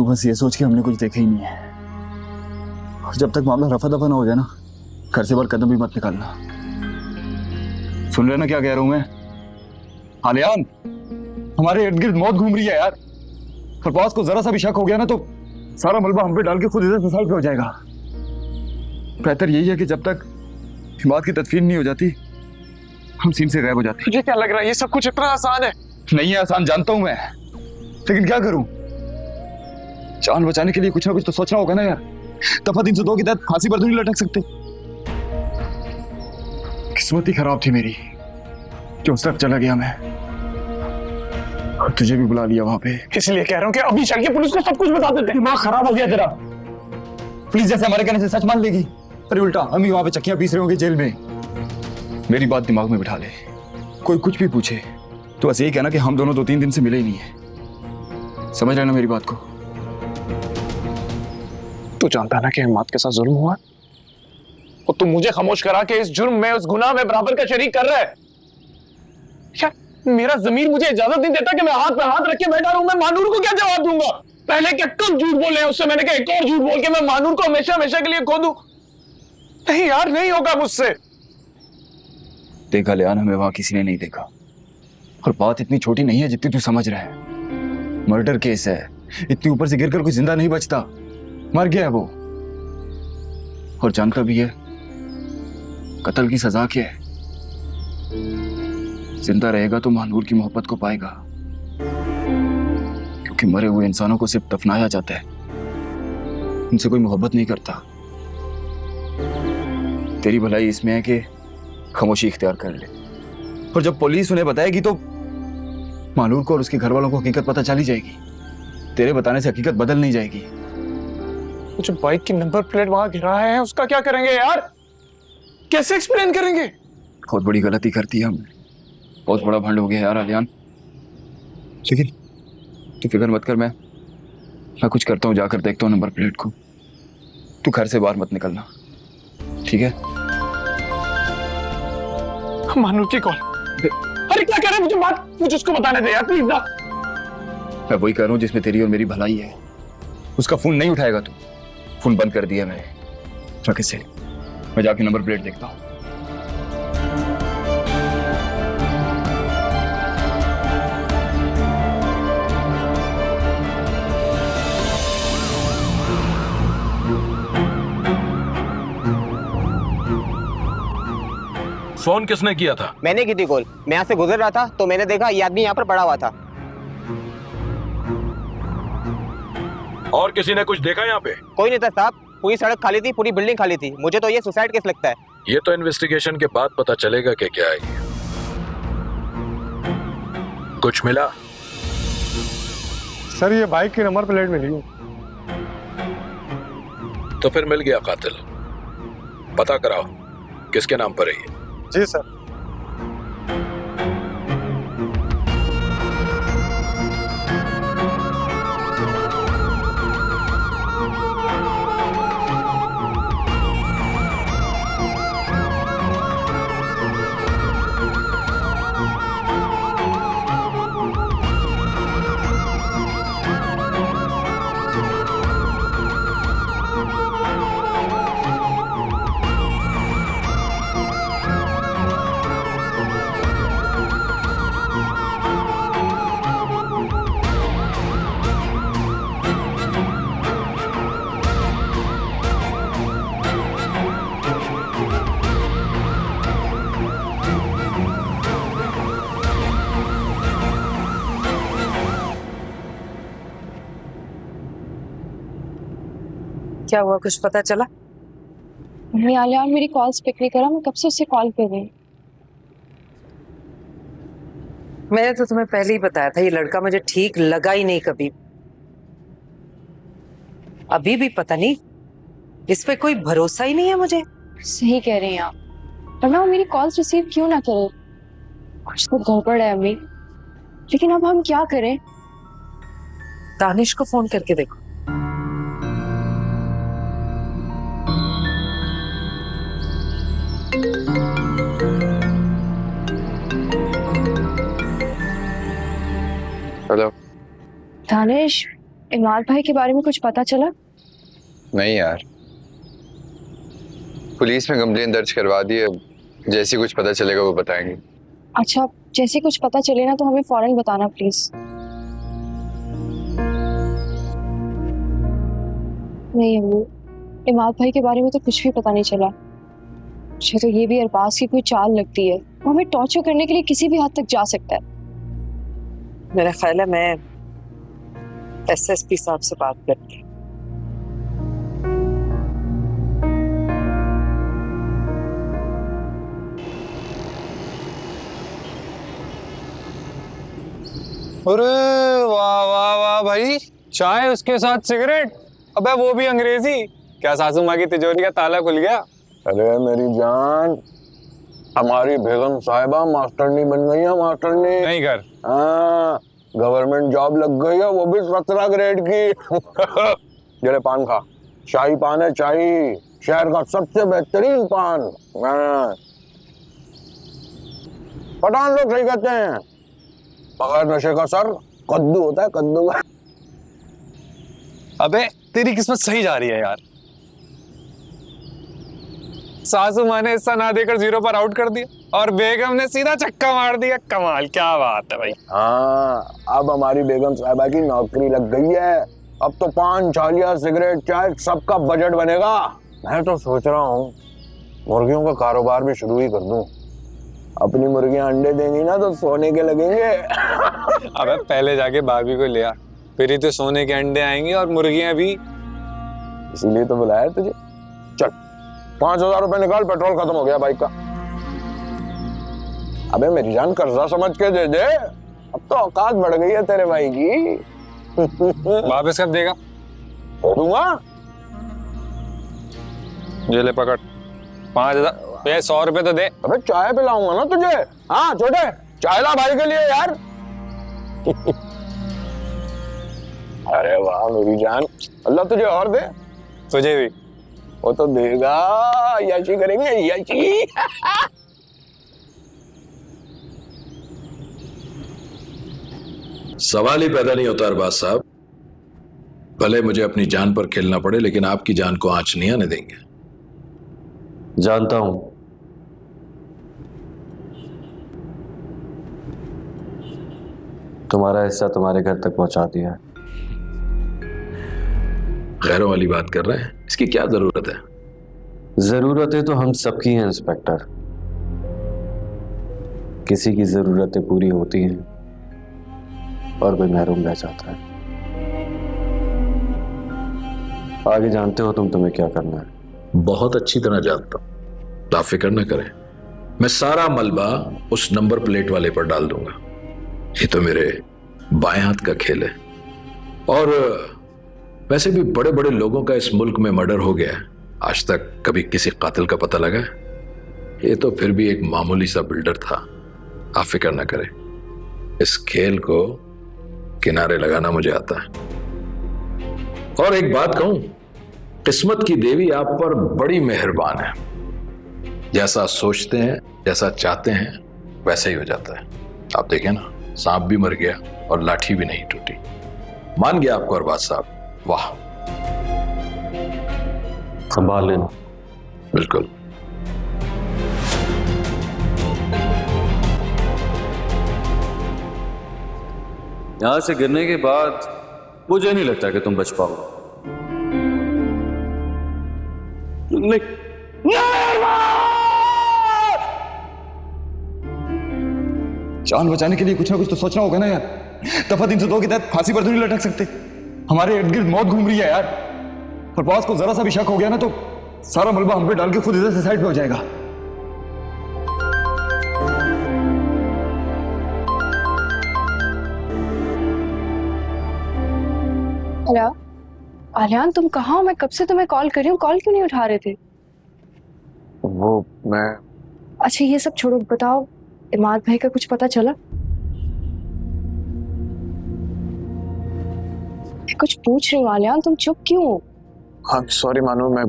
बस ये सोच के हमने कुछ देखा ही नहीं है। और जब तक मामला रफा दफा ना हो जाए ना, घर से बाहर कदम भी मत निकालना। सुन रहे ना क्या कह रहा हूं मैं? आलियान, हमारे इर्द गिर्द मौत घूम रही है यार। और बॉस को जरा सा भी शक हो गया ना तो सारा मलबा हम पे डाल के खुद इधर से साइड पे हो जाएगा। बेहतर यही है कि जब तक हिमात की तदफीन नहीं हो जाती हम सीन से गायब हो जाते। तुझे क्या लग रहा है ये सब कुछ इतना आसान है? नहीं है आसान, जानता हूं मैं, लेकिन क्या करूं? जान बचाने के लिए कुछ ना कुछ तो सोचना होगा ना यार। दफा 302 की तहत फांसी पर तो नहीं लटक सकते। किस्मत ही खराब थी मेरी कि उस तरफ चला गया मैं, और तुझे भी बुला लिया वहां पे। इसलिए कह रहा हूं कि अभी चल के पुलिस को सब कुछ बता देते। दिमाग खराब हो गया तेरा। पुलिस जैसे हमारे कहने से सच मान लेगी, अरे उल्टा हम ही वहां पे चक्कियां पीस रहे होंगे जेल में। मेरी बात दिमाग में बिठा ले, कोई कुछ भी पूछे तो बस यही कहना कि हम दोनों 2-3 दिन से मिले ही नहीं है। समझ रहे ना मेरी बात को? तू जानता ना कि हिम्मत के साथ जुल्म हुआ, और तू मुझे खामोश करा के इस जुर्म में, उस गुनाह में बराबर का शरीक कर रहा है। यार मेरा ज़मीर मुझे इजाजत नहीं देता कि मैं हाथ पे हाथ रख के बैठा रहूं। मैं मानूर को क्या जवाब दूंगा? पहले क्या कब झूठ बोले, उससे मैंने कहा एक और झूठ बोल के मैं मानूर को हमेशा हमेशा के लिए खो दूं। नहीं यार, नहीं होगा मुझसे। देखा लियान, हमें वहां किसी ने नहीं देखा, और बात इतनी छोटी नहीं है जितनी तू समझ रहा है। मर्डर केस है, इतनी ऊपर से गिरकर कोई जिंदा नहीं बचता, मर गया है वो। और जानता भी है कत्ल की सजा क्या है। जिंदा रहेगा तो महानूर की मोहब्बत को पाएगा, क्योंकि मरे हुए इंसानों को सिर्फ दफनाया जाता है, उनसे कोई मोहब्बत नहीं करता। तेरी भलाई इसमें है कि खामोशी इख्तियार कर ले, और जब पुलिस उन्हें बताएगी तो मानूर को और उसके घर वालों को हकीकत पता चली जाएगी। तेरे बताने से हकीकत बदल नहीं जाएगी। जो बाइक की नंबर प्लेट वहां गिरा है उसका क्या करेंगे यार? कैसे एक्सप्लेन करेंगे? बहुत बड़ी गलती करती है हमने, बहुत बड़ा भंड हो गया यार आलियान। लेकिन तू फिक्र मत कर, मैं कुछ करता हूँ, जाकर देखता हूँ नंबर प्लेट को। तू घर से बाहर मत निकलना, ठीक है? मानूर की कॉल। अरे क्या कह रहे हैं? मुझे उसको बताने दे यार प्लीज ना। मैं वही कह रहा हूँ जिसमें तेरी और मेरी भलाई है। उसका फोन नहीं उठाएगा तू, फोन बंद कर दिया मैंने। रख इसे, मैं जाके नंबर प्लेट देखता हूँ। फोन किसने किया था? मैंने की थी कॉल। मैं यहाँ से गुजर रहा था तो मैंने देखा ये आदमी यहाँ पर पड़ा हुआ था। और किसी ने कुछ देखा यहाँ पे? कोई नहीं था साहब, पूरी सड़क खाली थी, पूरी बिल्डिंग खाली थी। मुझे तो ये सुसाइड केस लगता है। ये तो इन्वेस्टिगेशन के बाद पता चलेगा कि क्या है ये। कुछ मिला? सर ये बाइक की नंबर प्लेट मिली है। तो फिर मिल गया कातिल। पता कराओ किसके नाम पर है ये। जी सर। क्या हुआ, कुछ पता चला? आलियान मेरी कॉल्स पिक नहीं करा, मैं कब से उसे कॉल कर रही हूँ। मैंने तो तुम्हें पहले ही बताया था ये लड़का मुझे ठीक लगा ही नहीं कभी। अभी भी पता नहीं, इस पे कोई भरोसा ही नहीं है मुझे। सही कह रही हैं आप, वरना वो मेरी कॉल्स रिसीव क्यों ना करे। कुछ तो गड़बड़ है अम्मी, लेकिन अब हम क्या करें? दानिश को फोन करके देखो। हेलो दानिश, इमरान भाई के बारे में कुछ पता चला? नहीं यार, पुलिस में कंप्लेन दर्ज करवा दी है। जैसे कुछ पता चलेगा वो बताएंगे। अच्छा, जैसे कुछ पता चले ना तो हमें फौरन बताना प्लीज। नहीं अम्मी, इमाद भाई के बारे में तो कुछ भी पता नहीं चला। मुझे तो ये भी अरबाज की कोई चाल लगती है, वो हमें टॉर्चर करने के लिए किसी भी हद तक जा सकता है। मेरा ख्याल है मैं एसएसपी साहब से बात करती हूँ। अरे वाह वाह वाह भाई, चाय उसके साथ सिगरेट, अबे वो भी अंग्रेजी। क्या सासू माँ की तिजोरी का ताला खुल गया? अरे मेरी जान, हमारी बेगम साहिबा मास्टरनी बन गई है, मास्टरनी। नहीं कर। हाँ, गवर्नमेंट जॉब लग गई है, वो भी 17 ग्रेड की। जरे पान खा, शाही पान है, शाही, शहर का सबसे बेहतरीन पान। हाँ। पठान लोग सही कहते हैं, बगैर नशे का सर कद्दू होता है, कद्दू। अबे तेरी किस्मत सही जा रही है यार। सासू माँ ने हिस्सा ना देकर 0 पर आउट कर दिया और बेगम ने सीधा छक्का मार दिया। कमाल, क्या बात है भाई। हाँ, अब हमारी बेगम साहिबा की नौकरी लग गई है। अब तो पान, छालिया, सिगरेट, चाय सबका बजट बनेगा। मैं तो सोच रहा हूँ मुर्गियों का कारोबार भी शुरू ही कर दूं। अपनी मुर्गियां अंडे देंगी ना तो सोने के लगेंगे। अबे पहले जाके भाभी को ले आ, फिर ही तो सोने के अंडे आएंगे और मुर्गियां भी। इसीलिए तो बुलाया तुझे। चल 5000 रुपए निकाल, पेट्रोल खत्म हो गया बाइक का। अबे मेरी जान, कर्जा समझ के दे दे, अब तो औकात बढ़ गई है तेरे भाई की। वापस कब देगा? दे दूंगा। ये ले पकड़ 5000। 100 रुपए तो दे। अबे चाय पिलाऊंगा ना तुझे। हाँ छोटे, चाय ला भाई के लिए यार। अरे वाह मेरी जान, अल्लाह तुझे और दे। तुझे भी। वो तो देगा, यशी करेंगे, यशी। सवाल ही पैदा नहीं होता अरबाज साहब। भले मुझे अपनी जान पर खेलना पड़े, लेकिन आपकी जान को आंच नहीं आने देंगे। जानता हूं, तुम्हारा हिस्सा तुम्हारे घर तक पहुंचा दिया है। गैरों वाली बात कर रहे हैं, इसकी क्या जरूरत है? जरूरतें तो हम सबकी हैं इंस्पेक्टर। किसी की जरूरतें पूरी होती हैं और कोई महरूम रह जाता है। आगे जानते हो तुम्हें क्या करना है। बहुत अच्छी तरह जानता हूं, आप फिक्र न करें। मैं सारा मलबा उस नंबर प्लेट वाले पर डाल दूंगा। ये तो मेरे बाएं हाथ का खेल है। और वैसे भी बड़े बड़े लोगों का इस मुल्क में मर्डर हो गया है, आज तक कभी किसी कातिल का पता लगा है? ये तो फिर भी एक मामूली सा बिल्डर था। आप फिक्र ना करें, इस खेल को किनारे लगाना मुझे आता है। और एक बात कहूं, किस्मत की देवी आप पर बड़ी मेहरबान है। जैसा सोचते हैं, जैसा चाहते हैं, वैसा ही हो जाता है। आप देखें ना, सांप भी मर गया और लाठी भी नहीं टूटी। मान गया आपको अरबाज साहब, वाह। संभाल लेना। बिल्कुल। यहां से गिरने के बाद मुझे नहीं लगता कि तुम बच पाओ। जान बचाने के लिए कुछ ना कुछ तो सोचना होगा ना यार। दफा 302 के तहत फांसी पर तो नहीं लटक सकते। हमारे इर्द गिर्द मौत घूम रही है यार। और बॉस को जरा सा भी शक हो गया ना तो सारा मलबा हम पे डाल के खुद इधर से साइड पे हो जाएगा। हेलो आर्यन, तुम कहाँ हो? मैं कब से तुम्हें कॉल कर रही हूँ, कॉल क्यों नहीं उठा रहे थे? वो मैं अच्छा ये सब छोड़ो, बताओ इमाद भाई का कुछ पता चला? कुछ पूछ रही हूँ आर्यन, तुम चुप क्यों हो? हाँ सॉरी मानो, मैं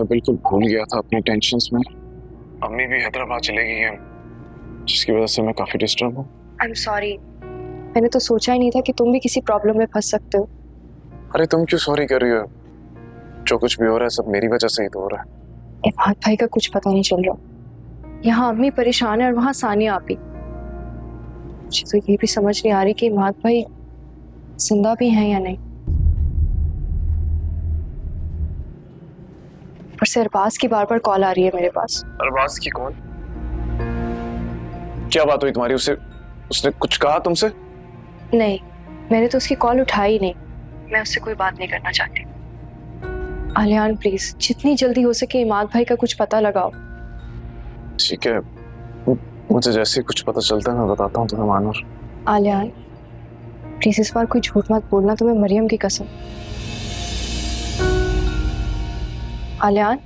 बिल्कुल भूल गया था अपनी टेंशन्स में। अम्मी भी हैदराबाद चले गई हैं, जिसकी वजह से मैं काफी डिस्टर्ब हूँ। आई एम सॉरी, मैंने तो सोचा ही नहीं था कि तुम भी किसी प्रॉब्लम में फंस सकते हो। अरे तुम क्यों सॉरी कर रही हो? जो कुछ भी हो रहा है सब मेरी वजह से ही तो हो रहा है। इमाद भाई का कुछ पता नहीं चल रहा। यहाँ अम्मी परेशान है और वहाँ सानिया आपी। मुझे तो ये भी समझ नहीं आ रही कि इमाद भाई जिंदा भी हैं या नहीं। पर से अरबाज की बार बार कॉल आ रही है मेरे पास। अरबाज की कॉल? क्या बात हुई तुम्हारी उससे? उसने कुछ कहा तुमसे? नहीं, मैंने तो उसकी कॉल उठाई ही नहीं। मैं उससे कोई बात नहीं करना चाहती। आलियान प्लीज, जितनी जल्दी हो सके इमाद भाई का कुछ पता लगाओ। ठीक है, मुझे जैसे ही कुछ पता चलता है मैं बताता हूँ तुम्हें मानूर। आलियान प्लीज इस बार कोई झूठ मत बोलना, तुम्हें मरियम की कसम। आलियान,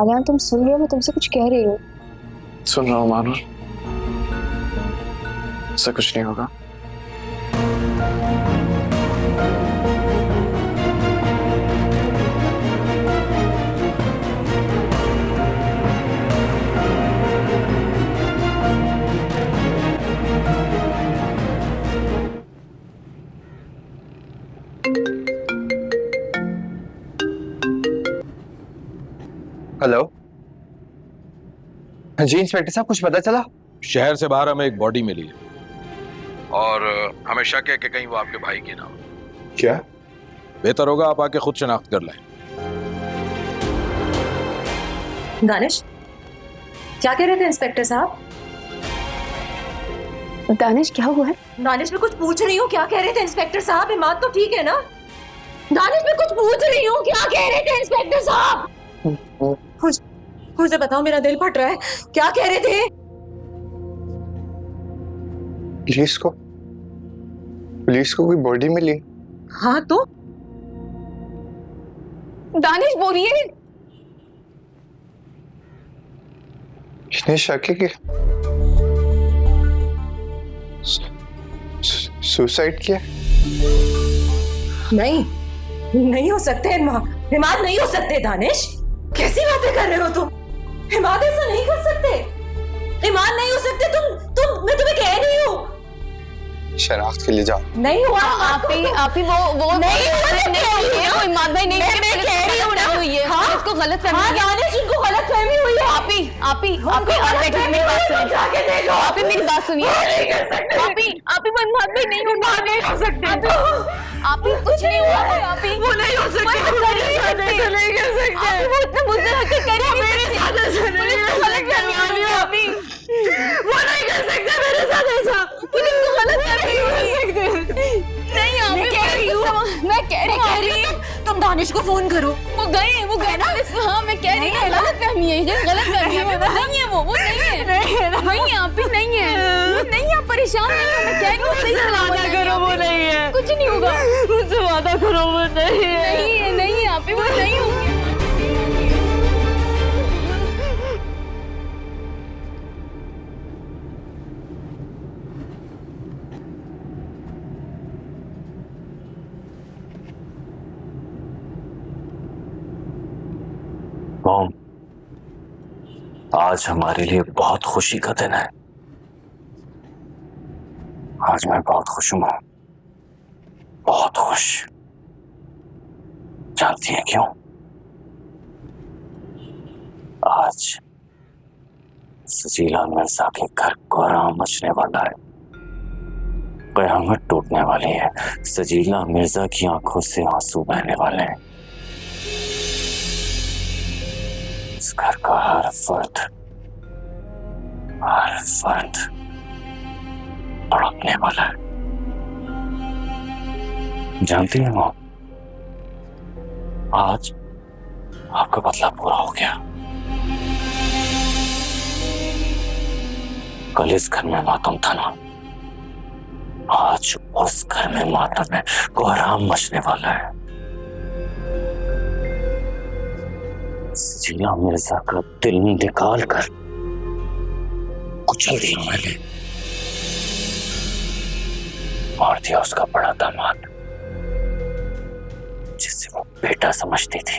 आलियान तुम सुन रहे हो? मैं तुमसे कुछ कह रही हूँ। सुन रहा हूँ मानूर, ऐसा कुछ नहीं होगा। हेलो जी इंस्पेक्टर साहब, कुछ पता चला? शहर से बाहर हमें एक बॉडी मिली है और हमें शक है कि कहीं वो आपके भाई की ना हो। क्या? बेहतर होगा आप आके खुद शनाख्त कर लें। दानिश, क्या कह रहे थे इंस्पेक्टर साहब? दानिश क्या हुआ है? दानिश मैं कुछ पूछ रही हूँ, क्या कह रहे थे इंस्पेक्टर साहब? इमाद तो ठीक है ना? दानिश मैं कुछ पूछ रही हूँ, क्या कह रहे थे इंस्पेक्टर साहब? मुझे बताओ, मेरा दिल फट रहा है। क्या कह रहे थे? पुलिस को कोई बॉडी मिली? हाँ तो दानिश बोलिए। इसने शक है कि सुसाइड किया? नहीं हो सकते। इमाद नहीं हो सकते। दानिश कैसी बातें कर रहे हो तुम? इमाद ऐसा नहीं कर सकते। इमाद नहीं हो सकते। तुम मैं तुम्हें कह रही हूँ शनाख्त के लिए जाओ। नहीं हुआ। आप ही वो नहीं वो इमाद भाई नहीं, मैं कह रही हूँ ना हुई है। हाँ इसको गलतफहमी। हाँ दानिश उनको गलतफहमी हुई है। आप ही मेरी बात सुनिए। आप ही मेरी बात सुनिए। आप ही इमाद भाई नहीं हो सकते। आप ही कुछ नहीं हुआ है। आप ही वो नहीं हो सकते। नहीं कर सकते। वो इतना बुरी हरकत कर रही है मेरे साथ। ऐसा नहीं गलतफहमी। आप ही वो नहीं कर सकते मेरे साथ ऐसा। पुलिस को गलतफहमी हो सकते। नहीं आप मैं कह रही हूँ तुम दानिश को फोन करो। वो गए ना। हाँ मैं कह रही हूँ गलतफहमी है, ये गलतफहमी है। नहीं है वो नहीं है। नहीं है आप ही नहीं है। वो नहीं है, आप परेशान नहीं हो। मैं कह रही हूँ सही वादा करो वो नहीं है। कुछ नहीं होगा। मुझसे वादा करो वो नहीं है। नहीं है आप ही वो नहीं होगी। मॉम, आज हमारे लिए बहुत खुशी का दिन है। आज मैं बहुत खुश हूं मॉम, बहुत खुश। जानती हैं क्यों? आज सजीला मिर्जा के घर कोहराम मचने वाला है, कयामत टूटने वाली है। सजीला मिर्जा की आंखों से आंसू बहने वाले हैं। इस घर का हर फर्द तड़पने वाला है। जानती हैं मॉम, आज आपका बदला पूरा हो गया। कल इस घर में मातम था ना, आज उस घर में मातम है, कोहराम मचने वाला है। सजीला मिर्जा का दिल निकाल कर कुचल दिया मैंने, मार दिया उसका बड़ा दामाद जिसे वो बेटा समझती थी।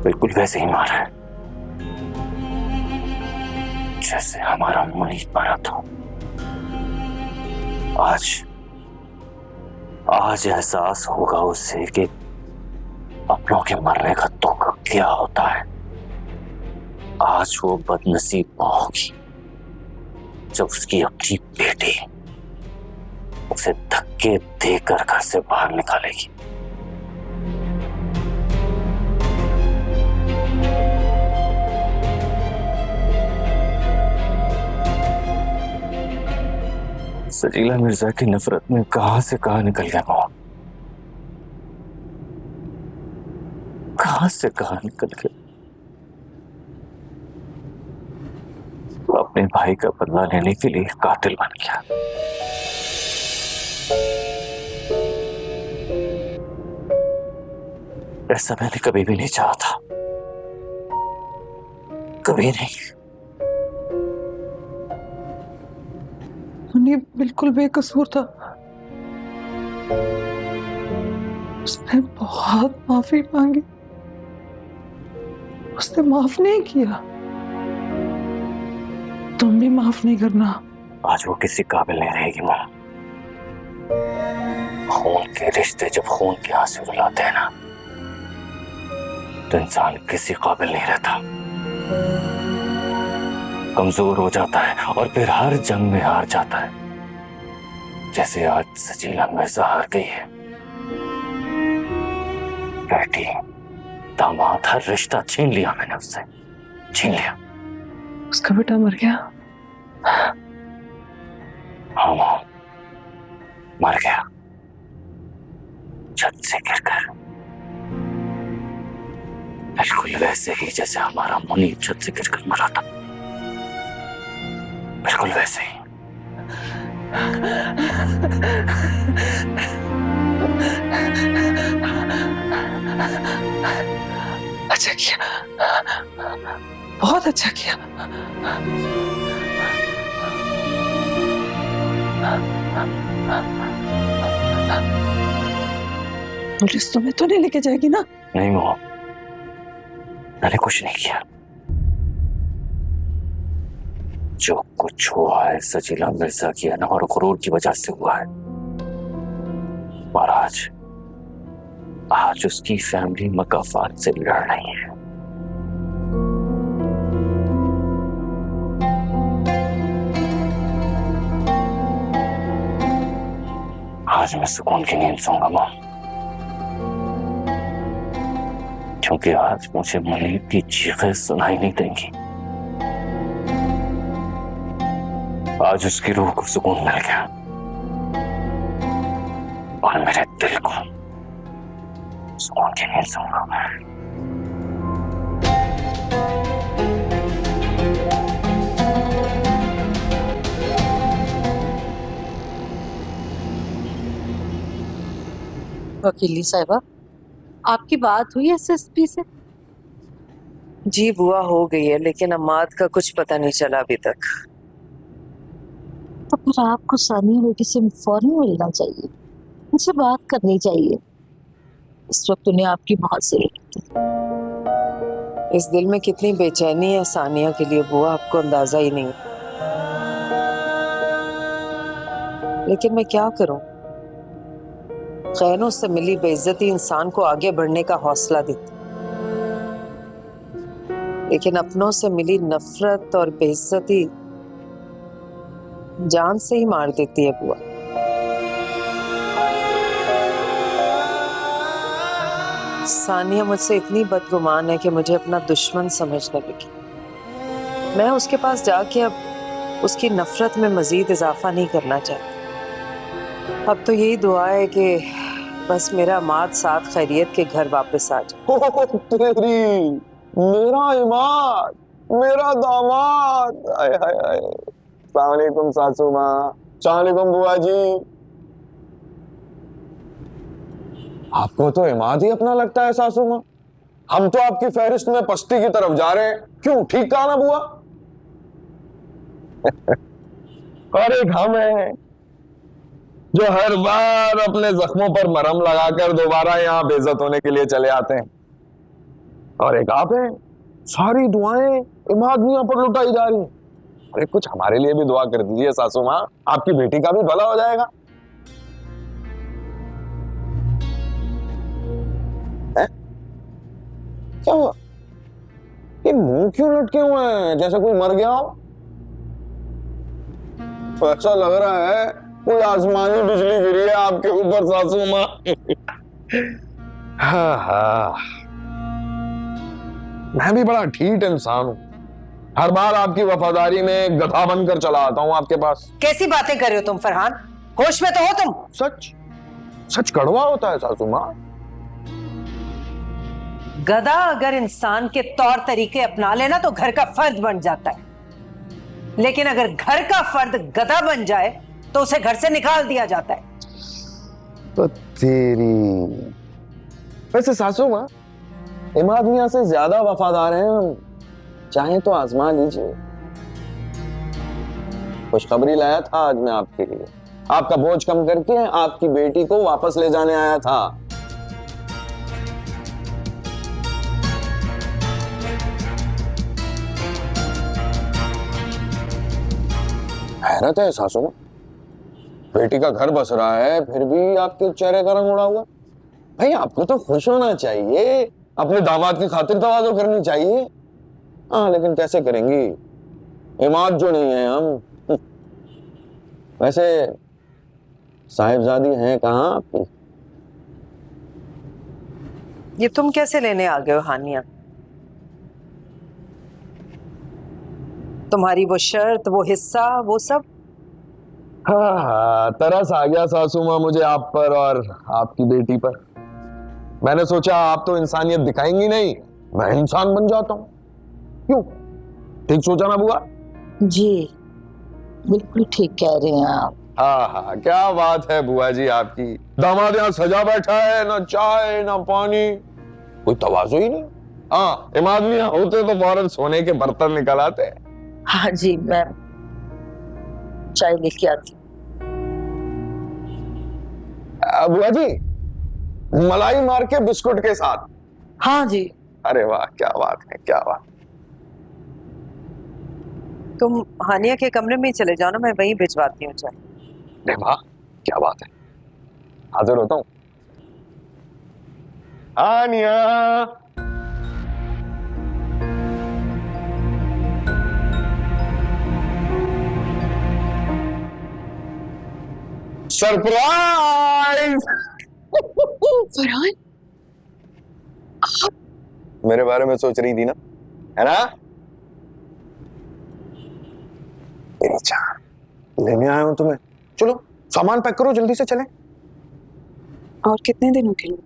बिल्कुल वैसे ही मारा है जैसे हमारा मुनीर मारा था। आज आज एहसास होगा उसे कि अपनों के मरने का दुख क्या होता है। आज वो बदनसीब होगी जब उसकी अपनी बेटी उसे धक्के देकर घर से बाहर निकालेगी। सजीला मिर्जा की नफरत में कहां से कहां निकल गया वो, कहां से कहां निकल गया। अपने भाई का बदला लेने के लिए कातिल बन गया। ऐसा मैंने कभी भी नहीं चाहा था, कभी नहीं। मुनीब बिल्कुल बेकसूर था। उसने बहुत माफी मांगी, उसने माफ नहीं किया। तुम भी माफ नहीं करना। आज वो किसी काबिल नहीं रहेगी मां। खून के रिश्ते जब खून के आंसू रुलाते हैं ना, तो इंसान किसी काबिल नहीं रहता, कमजोर हो जाता है और फिर हर जंग में हार जाता है। जैसे आज सजीला मिर्जा हार गई है। बेटी, दामाद, हर रिश्ता छीन लिया मैंने उससे, छीन लिया। उसका बेटा मर गया? हाँ मां, मर गया छत से गिरकर, बिल्कुल वैसे ही जैसे हमारा मुनीब छत से गिरकर मरा था, बिल्कुल वैसे ही। अच्छा किया, बहुत अच्छा किया। पुलिस तुम्हें तो नहीं लेके जाएगी ना? नहीं मोह, मैंने कुछ नहीं किया। जो कुछ हुआ है सजीला मिर्जा की अना और गुरूर की वजह से हुआ है। और आज उसकी फैमिली मकाफात से लड़ रही है। आज मैं सुकून की नींद सोऊंगा मां, क्योंकि आज मुझे मुनीब की चीखें सुनाई नहीं देंगी। आज उसकी रूह को सुकून मिल गया और मेरे दिल को सुकून की नींद सोऊंगा मैं। वकीली साहिबा, आपकी बात हुई एसएसपी से? जी बुआ, हो गई है, लेकिन अम्माद का कुछ पता नहीं चला अभी तक। तो फिर आपको सानिया बेटी से फौरन मिलना चाहिए, उनसे बात करनी चाहिए। इस वक्त उन्हें आपकी बहुत जरूरत है। इस दिल में कितनी बेचैनी है सानिया के लिए बुआ, आपको अंदाजा ही नहीं। लेकिन मैं क्या करूं, खैरों से मिली बेइज्जती इंसान को आगे बढ़ने का हौसला देती, लेकिन अपनों से मिली नफरत और बेइज्जती जान से ही मार देती है बुआ। सानिया मुझसे इतनी बदगुमान है कि मुझे अपना दुश्मन समझने लगी। मैं उसके पास जाके अब उसकी नफरत में मजीद इजाफा नहीं करना चाहती। अब तो यही दुआ है कि बस मेरा माद साथ खैरियत के घर वापस आ जाए। तेरी, मेरा इमाद, मेरा दामाद। हाय हाय हाय। अस्सलाम वालेकुम सासू माँ। अस्सलाम वालेकुम बुआ जी। आपको तो इमाद ही अपना लगता है सासू माँ। हम तो आपकी फहरिस्त में पस्ती की तरफ जा रहे हैं। क्यों, ठीक कहा ना बुआ? और एक हम है जो हर बार अपने जख्मों पर मरहम लगाकर दोबारा यहाँ बेइज्जत होने के लिए चले आते हैं। और एक आप हैं, सारी दुआएं इमाद मियां पर लुटाई जा रही हैं। अरे कुछ हमारे लिए भी दुआ कर दीजिए सासू माँ, आपकी बेटी का भी भला हो जाएगा। क्यों लटके हुए हैं जैसे कोई मर गया हो? तो ऐसा लग रहा है कोई आसमानी बिजली गिरी है आपके ऊपर सासू माँ। हाँ, मैं भी बड़ा ठीठ इंसान हूं। हर बार आपकी वफादारी में गधा बनकर चला आता हूं आपके पास। कैसी बातें कर रहे हो तुम फरहान? होश में तो हो तुम? सच सच कड़वा होता है सासू माँ। गधा अगर इंसान के तौर तरीके अपना लेना तो घर का फर्द बन जाता है, लेकिन अगर घर का फर्द गधा बन जाए तो उसे घर से निकाल दिया जाता है। तो तेरी वैसे सासू माँ, इमाद मियां से ज्यादा वफादार हैं हम, चाहे तो आजमा लीजिए। खुशखबरी लाया था आज मैं आपके लिए, आपका बोझ कम करके आपकी बेटी को वापस ले जाने आया था। हैरत है सासू माँ, बेटी का घर बस रहा है फिर भी आपके चेहरे का रंग उड़ा हुआ। भाई आपको तो खुश होना चाहिए, अपने दामाद की खातिर तवाज़ो करनी चाहिए। हाँ लेकिन कैसे करेंगी, इमाद जो नहीं है हम। वैसे साहिबजादी हैं कहाँ आपकी? ये तुम कैसे लेने आ गए हो हानिया? तुम्हारी वो शर्त, वो हिस्सा, वो सब? हाँ, तरस आ गया सासू माँ मुझे आप पर और आपकी बेटी पर। मैंने सोचा आप तो इंसानियत दिखाएंगी नहीं, मैं इंसान बन जाता हूँ। क्यों, ठीक सोचा ना बुआ? जी बिल्कुल ठीक कह रहे हैं आप। हाँ, क्या बात है बुआ जी आपकी। दामाद यहाँ सजा बैठा है, ना चाय ना पानी, कोई तवाज़ो ही नहीं। हाँ, इमाद मियां होते तो फौरन सोने के बर्तन निकल आते। हाँ जी, मैं चाय लेके आती। बुआ जी, मलाई मार के बिस्कुट के साथ। हाँ जी। अरे वाह, क्या बात है, क्या बात। तुम हानिया के कमरे में ही चले जाओ ना, मैं वहीं भिजवाती हूँ चाय। अरे वाह, क्या बात है, हाजिर होता हूँ। हानिया, सरप्राइज। फरहान, मेरे बारे में सोच रही थी ना, है ना? मेरी जान, लेने आया हूं तुम्हें। चलो सामान पैक करो, जल्दी से चलें। और कितने दिनों के लिए?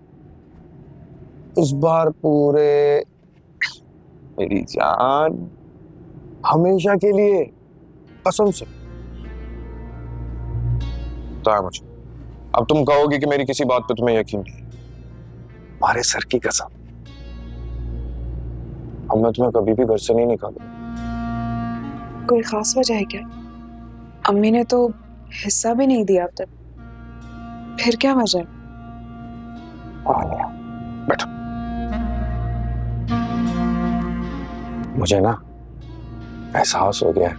इस बार पूरे, मेरी जान, हमेशा के लिए, कसम से। तो मुझे अब तुम कहोगी कि मेरी किसी बात पे तुम्हें यकीन नहीं। हमारे सर की कसम, अब मैं तुम्हें कभी भी घर से नहीं निकालूंगा। कोई खास वजह है क्या? अम्मी ने तो हिस्सा भी नहीं दिया अब तक, फिर क्या वजह है? बैठो। मुझे ना एहसास हो गया है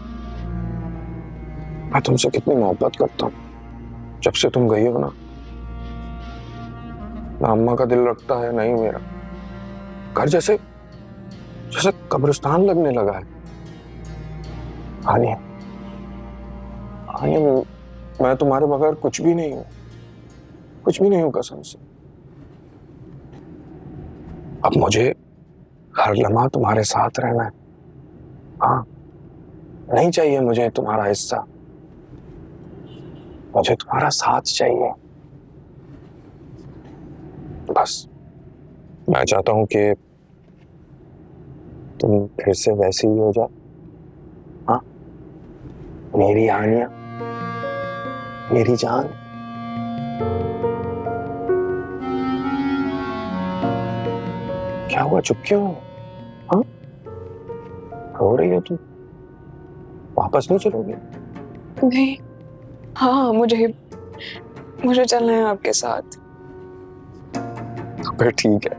मैं तुमसे कितनी मोहब्बत करता हूँ। जब से तुम गई हो ना अम्मा का दिल रखता है नहीं मेरा। घर जैसे जैसे कब्रिस्तान लगने लगा है। हानिया, मैं तुम्हारे बगैर कुछ भी नहीं हूं, कुछ भी नहीं हूं कसम से। अब मुझे हर लम्हा तुम्हारे साथ रहना है। हाँ, नहीं चाहिए मुझे तुम्हारा हिस्सा, मुझे तुम्हारा साथ चाहिए। बस मैं चाहता हूं कि तुम फिर से वैसी ही हो जाओ। हाँ, मेरी हानिया, मेरी जान। क्या हुआ, चुप क्यों हो? हाँ, रो रही हो तुम? वापस नहीं चलोगी? नहीं, हाँ, मुझे चलना है आपके साथ। फिर ठीक है,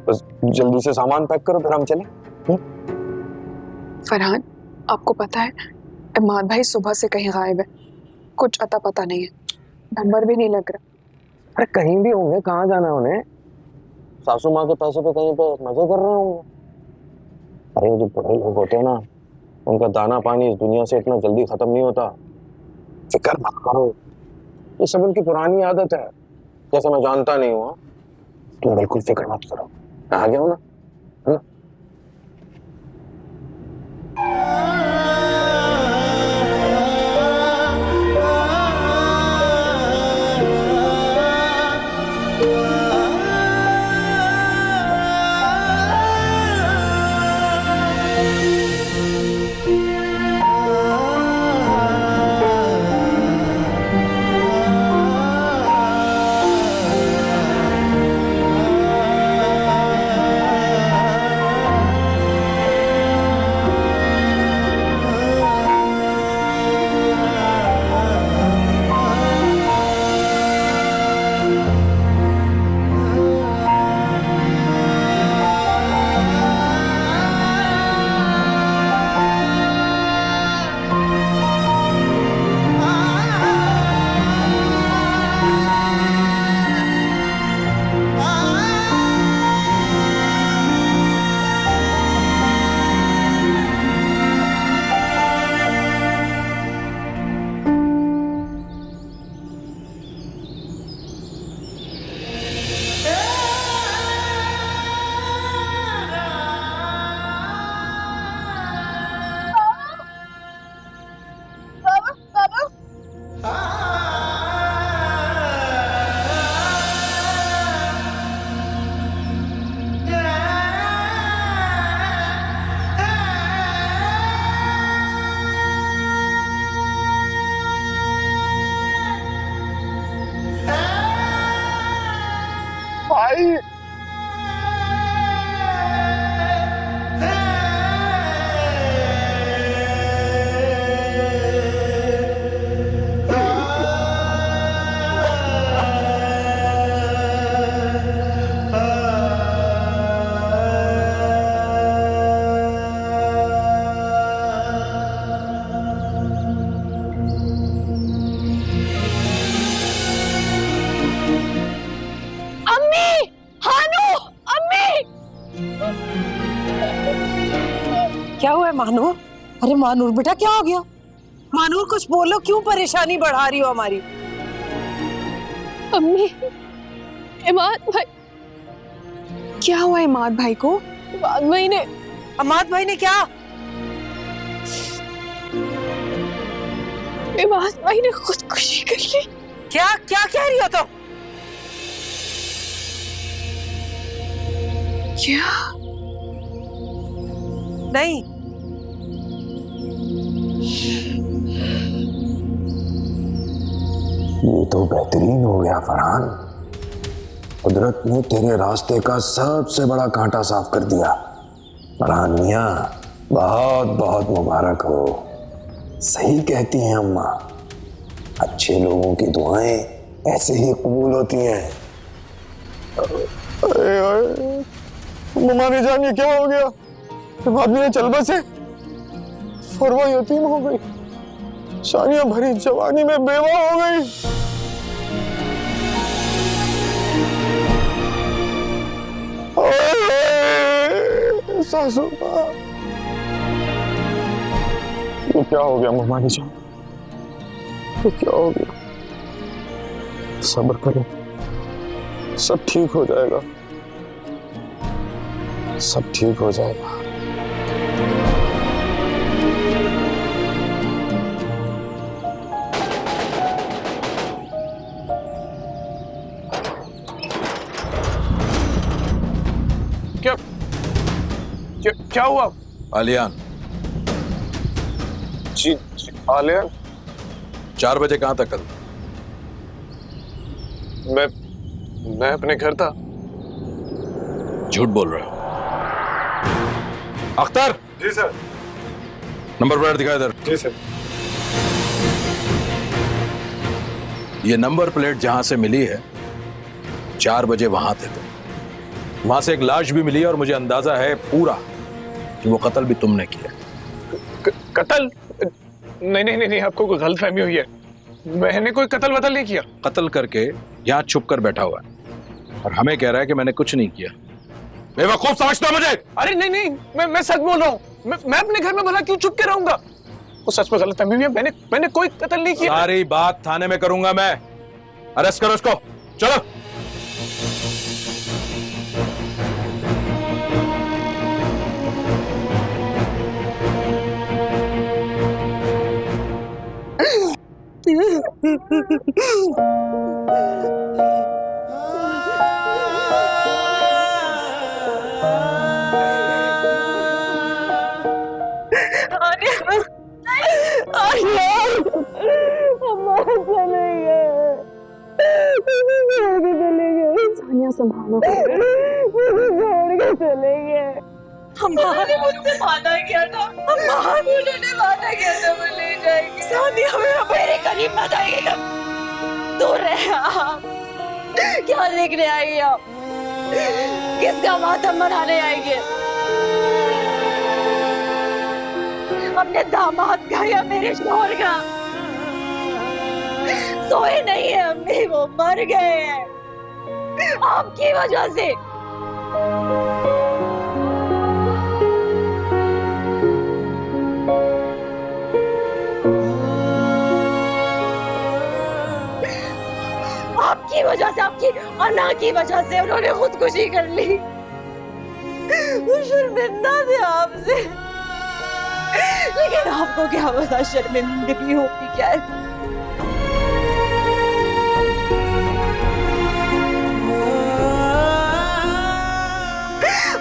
बस जल्दी से सामान पैक करो फिर हम चलें। फरहान, आपको पता है इमाद भाई सुबह से कहीं गायब है, कुछ अता पता नहीं है, नंबर भी नहीं लग रहा। अरे कहीं भी होंगे, कहाँ जाना है उन्हें? सासू माँ के पैसे पे कहीं पे मजे कर रहे होंगे। अरे जो बड़े लोग होते हैं ना, उनका दाना पानी इस दुनिया से इतना जल्दी खत्म नहीं होता। फिक्र मत करो, ये सब उनकी पुरानी आदत है। जैसे मैं जानता नहीं हूँ, तुम बिल्कुल फिक्र मत करो, मैं आ गया हूँ ना। भाई क्या हुआ है मानूर? अरे मानूर बेटा क्या हो गया? मानूर कुछ बोलो, क्यों परेशानी बढ़ा रही हो हमारी? अम्मी, इमाद भाई, क्या हुआ इमाद भाई को? अमाद भाई ने क्या? इमाद भाई ने खुदकुशी कर ली। क्या क्या कह रही हो तुम? क्या? नहीं, ये तो बेहतरीन हो गया फरहान। कुदरत ने तेरे रास्ते का सबसे बड़ा कांटा साफ कर दिया। फरहान मियाँ, बहुत बहुत मुबारक हो। सही कहती हैं अम्मा, अच्छे लोगों की दुआएं ऐसे ही कबूल होती हैं। अरे मम्मी जान, ये क्या हो गया? आदमी ने चल बसे, फरवा यतीम हो गई, शानिया भरी जवानी में बेवा हो गई। सासू माँ, ये क्या हो गया मम्मी जान? ये क्या हो गया? सब्र करो, सब ठीक हो जाएगा, सब ठीक हो जाएगा। क्या हुआ? आलियान, जी आलियान, 4 बजे कहां था कल? मैं अपने घर था। झूठ बोल रहे हो। अख्तर। जी सर। नंबर प्लेट दिखा इधर। जी सर। ये नंबर प्लेट जहां से मिली है, 4 बजे वहां थे तुम। वहां से एक लाश भी मिली और मुझे अंदाजा है पूरा कि वो कत्ल भी तुमने किया। कत्ल? नहीं, आपको कोई गलतफहमी हुई है। मैंने कोई कत्ल वतल नहीं किया। कत्ल करके यहाँ छुप कर बैठा हुआ है और हमें कह रहा है कि मैंने कुछ नहीं किया। बेवकूफ समझता मुझे? अरे नहीं नहीं, मैं सच बोल रहा हूँ। मैं अपने घर में भला क्यों चुप के रहूंगा? वो सच में गलतफहमी है, मैंने कोई कत्ल नहीं किया। सारी बात थाने में करूंगा मैं। अरेस्ट करो उसको, चलो। सानिया संभालो, छोड़ के चले गए। ने मुझसे वादा किया था, उन्होंने वादा किया था वो ले जाएगी। सानिया मेरे करीब मत आइएगा, दूर रहे आप। क्या देखने आएगी आप? किसका मातम मनाने आएंगे? अपने दामाद का या मेरे शोहर का? सोए नहीं है अम्मी, वो मर गए हैं आपकी वजह से। आपकी वजह से, आपकी अन्ना की वजह से उन्होंने खुदकुशी कर ली। वो शर्मिंदा थे आपसे, लेकिन आपको क्या पता शर्मिंदगी होती क्या है।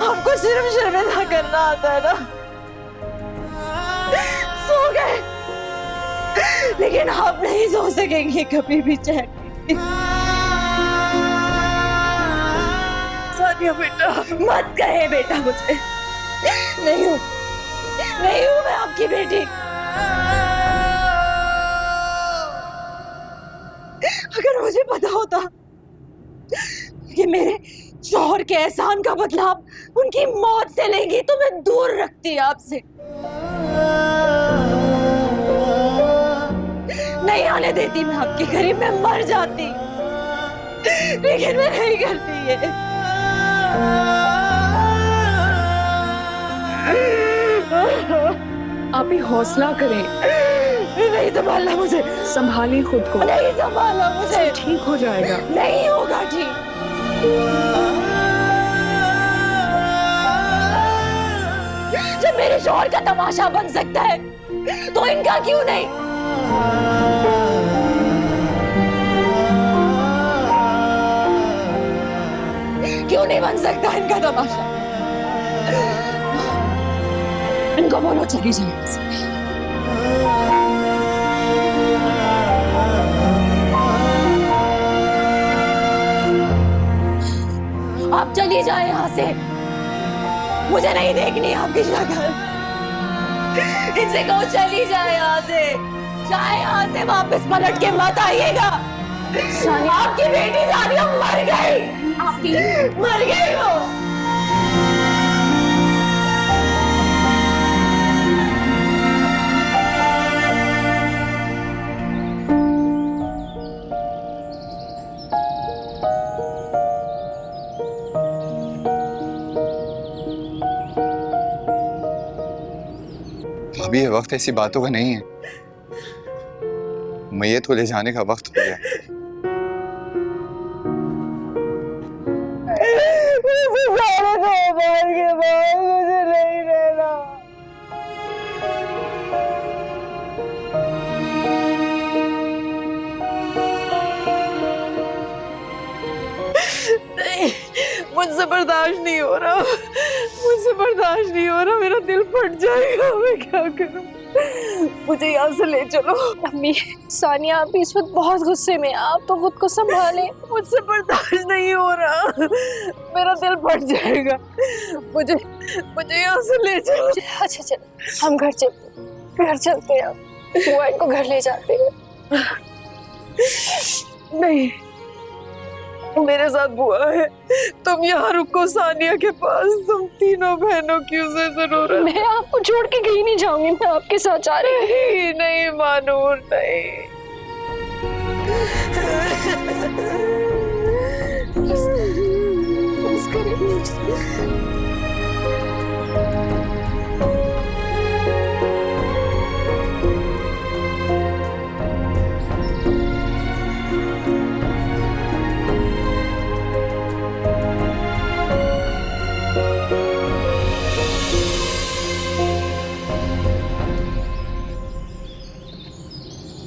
आपको सिर्फ शर्मिंदा करना आता है ना। सो गए, लेकिन आप नहीं सो सकेंगे कभी भी चैन। सानिया बेटा, मत कहे बेटा मुझे। नहीं हूँ मैं आपकी बेटी। अगर मुझे पता होता कि मेरे शौहर के एहसान का बदला आप उनकी मौत से लेंगी तो मैं दूर रखती आपसे। नहीं आने देती मैं आपके करीब, मैं मर जाती, लेकिन मैं नहीं करती ये। आप ही हौसला करें। नहीं संभालना मुझे, संभालिए खुद को। नहीं संभालना मुझे। ठीक हो जाएगा। नहीं होगा ठीक। जब मेरे शौहर का तमाशा बन सकता है तो इनका क्यों नहीं? क्यों नहीं बन सकता इनका तमाशा? इनको बोलो चली जाए। आप चली जाए यहाँ से, मुझे नहीं देखनी आपकी शक्ल। इनसे कहो चली जाए यहाँ से, जाए यहाँ से, वापस पलट के मत आइएगा। आपकी बेटी सानिया मर गई, मर गई वो। अभी ये वक्त ऐसी बातों का नहीं है। मैयत को ले जाने का वक्त हो गया। मुझे नहीं रहना। नहीं, मुझसे बर्दाश्त नहीं हो रहा, मुझसे बर्दाश्त नहीं हो रहा। मेरा दिल फट जाएगा, मैं क्या करूं? मुझे यहाँ से ले चलो। अम्मी, सानिया आप इस वक्त बहुत गुस्से में, आप तो खुद को संभालें। मुझसे बर्दाश्त नहीं हो रहा, मेरा दिल फट जाएगा। मुझे यहाँ से ले चलो। अच्छा चलो, हम घर चलते हैं। बुआ को घर ले जाते हैं। नहीं, मेरे साथ बुआ है, तुम यहाँ रुको सानिया के पास। तुम तीनों बहनों की उसे जरूरत। मैं आपको छोड़ के कहीं नहीं जाऊंगी, मैं आपके साथ जा रही हूँ। नहीं मानूर, नहीं।